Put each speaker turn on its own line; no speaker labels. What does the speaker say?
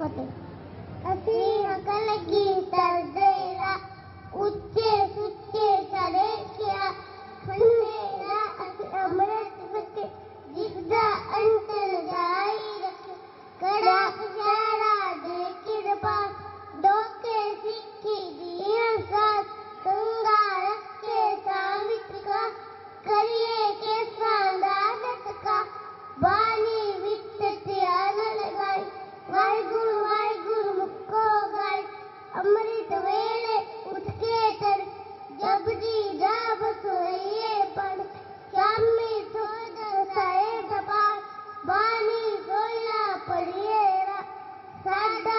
ਫਤਿਹ। ਅਸੀਂ ਅਕਲ ਕੀ ਤਰਦੇਰਾ ਉੱਚੇ ਸੁੱਚੇ ਚੜੇ ਕਿਆ ਖੰਡੇਰਾ ਅਸੀਂ ਅੰਮ੍ਰਿਤ ਫਤਿਹ ਜਿਸਦਾ ਅੰਤ ਲਗਾਈ ਰੱਖੇ ਕੜਾ ਕਸ਼ਹਿਰਾ ਦੇ ਕਿਰਪਾ ਡੋਕੇ ਸਿੱਖੀ ਦੀਆਂ ਸਾਥ ਗੰਗਾ ਰੱਖੇ ਸਾਮਿਤ ਕਾ ਕਰੀਏ ਕੇਸਾਂ ਦਾ ਦਸਕਾ ਬਾਣੀ ਵਿੱਚ ਧਿਆਨ ਲਗਾਈ ਵਾਹਿਗੁਰੂ ਮੁੱਕੋ ਗਾਈ ਅੰਮ੍ਰਿਤ ਵੇਲੇ ਉੱਠ ਕੇ ਤੜ ਜਪਜੀ ਦਾ ਬਸੋਈਏ ਪੜ ਸ਼ਾਮੀ ਸੋਦਰ ਸਾਹਿਬ ਦਾ ਪਾਠ ਬਾਣੀ ਸੋਇਆ ਪੜੀਏ ਸਾਡਾ